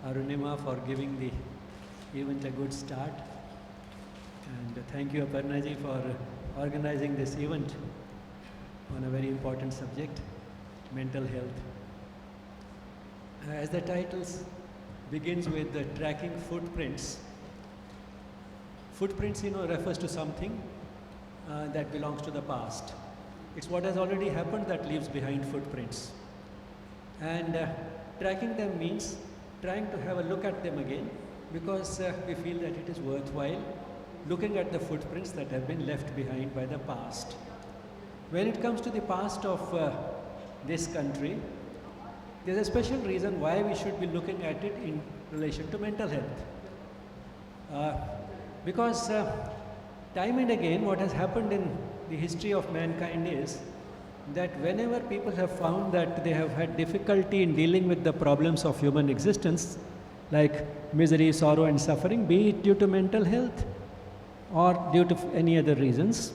Arunima for giving the event a good start. And thank you, Aparnaji, for organizing this event on a very important subject, mental health. As the title begins with tracking footprints, footprints, refers to something that belongs to the past. It's what has already happened that leaves behind footprints. And tracking them means trying to have a look at them again, because we feel that it is worthwhile looking at the footprints that have been left behind by the past. When it comes to the past of this country, there's a special reason why we should be looking at it in relation to mental health. Because time and again what has happened in the history of mankind is that whenever people have found that they have had difficulty in dealing with the problems of human existence, like misery, sorrow and suffering, be it due to mental health or due to any other reasons,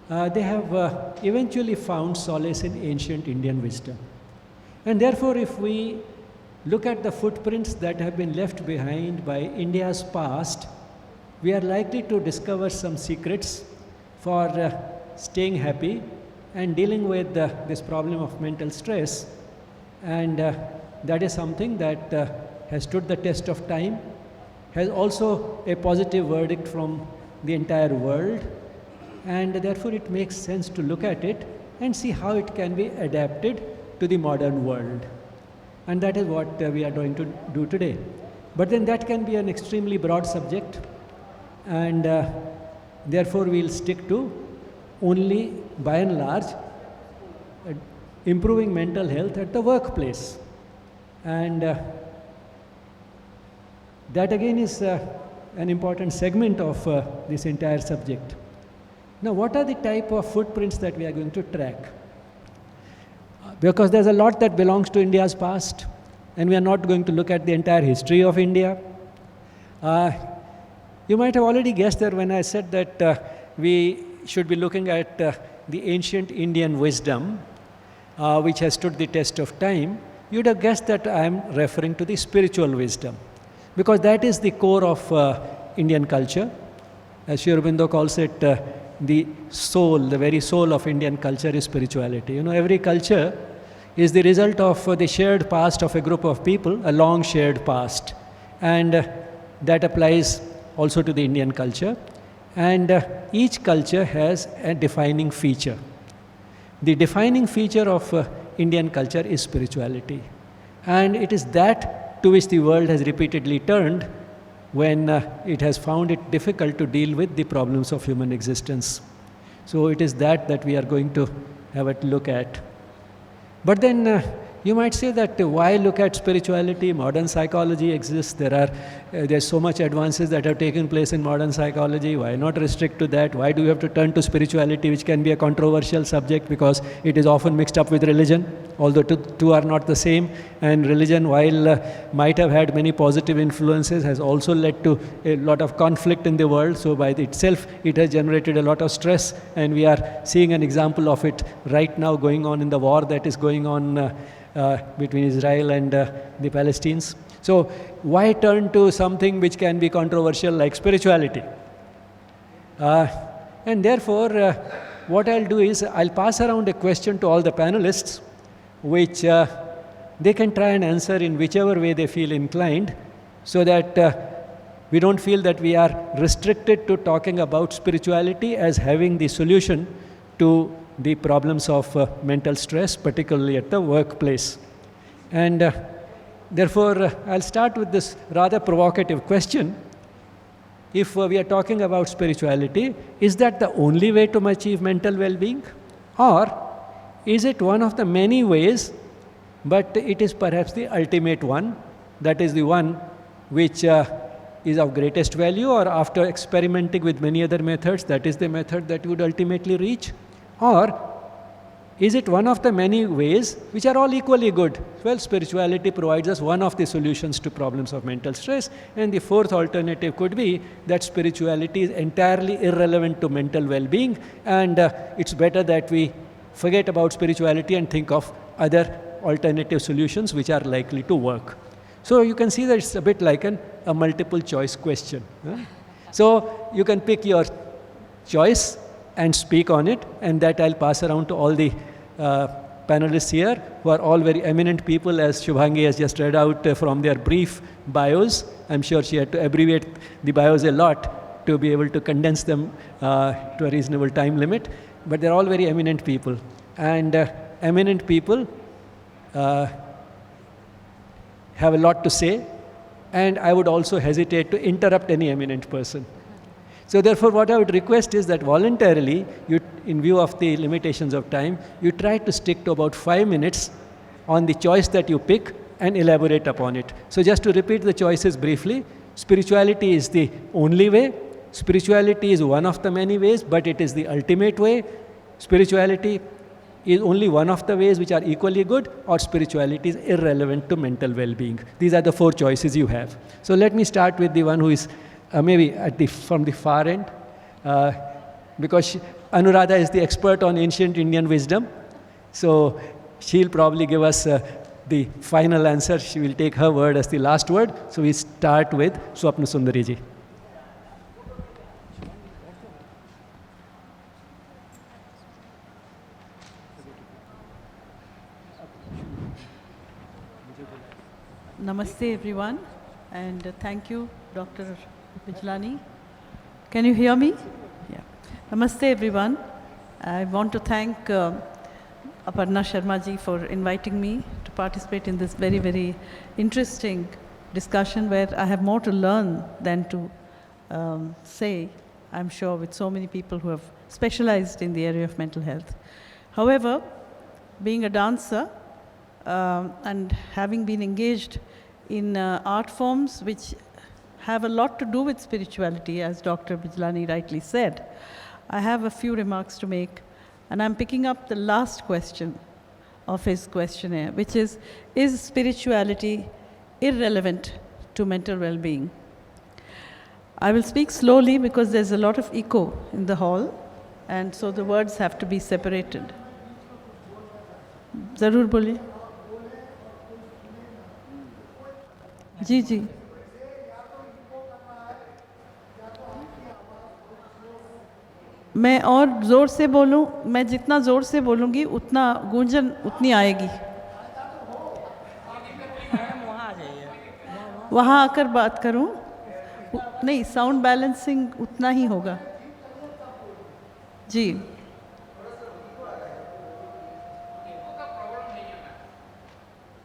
they have eventually found solace in ancient Indian wisdom. And therefore, if we look at the footprints that have been left behind by India's past, we are likely to discover some secrets for staying happy and dealing with this problem of mental stress. And that is something that has stood the test of time, has also a positive verdict from the entire world, and therefore it makes sense to look at it and see how it can be adapted to the modern world. And that is what we are going to do today. But then that can be an extremely broad subject, and therefore we'll stick to only, by and large, improving mental health at the workplace. And that again is an important segment of this entire subject. Now, what are the type of footprints that we are going to track? Because there's a lot that belongs to India's past, and we are not going to look at the entire history of India. You might have already guessed there when I said that we should be looking at the ancient Indian wisdom, which has stood the test of time. You'd have guessed that I am referring to the spiritual wisdom, because that is the core of Indian culture. As Sri Aurobindo calls it, the soul, the very soul of Indian culture is spirituality. Every culture is the result of the shared past of a group of people, a long shared past. And that applies also to the Indian culture. And each culture has a defining feature. The defining feature of Indian culture is spirituality. And it is that to which the world has repeatedly turned when it has found it difficult to deal with the problems of human existence. So it is that we are going to have a look at. But then you might say that why look at spirituality? Modern psychology exists. There's so much advances that have taken place in modern psychology. Why not restrict to that? Why do we have to turn to spirituality, which can be a controversial subject because it is often mixed up with religion, although two are not the same. And religion, while might have had many positive influences, has also led to a lot of conflict in the world. So by itself, it has generated a lot of stress, and we are seeing an example of it right now going on in the war that is going on between Israel and the Palestinians. So why turn to something which can be controversial like spirituality? And therefore, what I'll do is I'll pass around a question to all the panelists, which they can try and answer in whichever way they feel inclined, so that we don't feel that we are restricted to talking about spirituality as having the solution to the problems of mental stress, particularly at the workplace. And therefore, I'll start with this rather provocative question. If we are talking about spirituality, is that the only way to achieve mental well-being? Or is it one of the many ways, but it is perhaps the ultimate one, that is the one which is of greatest value, or after experimenting with many other methods, that is the method that would ultimately reach? Or is it one of the many ways which are all equally good? Well, spirituality provides us one of the solutions to problems of mental stress, and the fourth alternative could be that spirituality is entirely irrelevant to mental well-being, and it's better that we forget about spirituality and think of other alternative solutions which are likely to work. So you can see that it's a bit like a multiple choice question. So you can pick your choice and speak on it, and that I'll pass around to all the panelists here, who are all very eminent people, as Shubhangi has just read out from their brief bios. I'm sure she had to abbreviate the bios a lot to be able to condense them to a reasonable time limit. But they're all very eminent people. And eminent people have a lot to say, and I would also hesitate to interrupt any eminent person. So therefore, what I would request is that voluntarily, you, in view of the limitations of time, you try to stick to about 5 minutes on the choice that you pick and elaborate upon it. So just to repeat the choices briefly, spirituality is the only way. Spirituality is one of the many ways, but it is the ultimate way. Spirituality is only one of the ways which are equally good, or spirituality is irrelevant to mental well-being. These are the 4 choices you have. So let me start with the one who is maybe from the far end, because Anuradha is the expert on ancient Indian wisdom. So she'll probably give us the final answer. She will take her word as the last word. So we start with Swapna Sundari ji. Namaste everyone, and thank you, Dr. Bijlani. Can you hear me? Yeah. Namaste everyone. I want to thank Aparna Sharma ji for inviting me to participate in this very, very interesting discussion where I have more to learn than to say, I'm sure, with so many people who have specialized in the area of mental health. However, being a dancer and having been engaged in art forms which have a lot to do with spirituality, as Dr. Bijlani rightly said, I have a few remarks to make, and I'm picking up the last question of his questionnaire, which is spirituality irrelevant to mental well-being? I will speak slowly because there's a lot of echo in the hall, and so the words have to be separated. Zarur boliye. जी जी मैं और ज़ोर से बोलूं, मैं जितना ज़ोर से बोलूंगी उतना गूंजन उतनी आएगी। वहाँ आकर बात करूं, नहीं, साउंड बैलेंसिंग उतना ही होगा जी।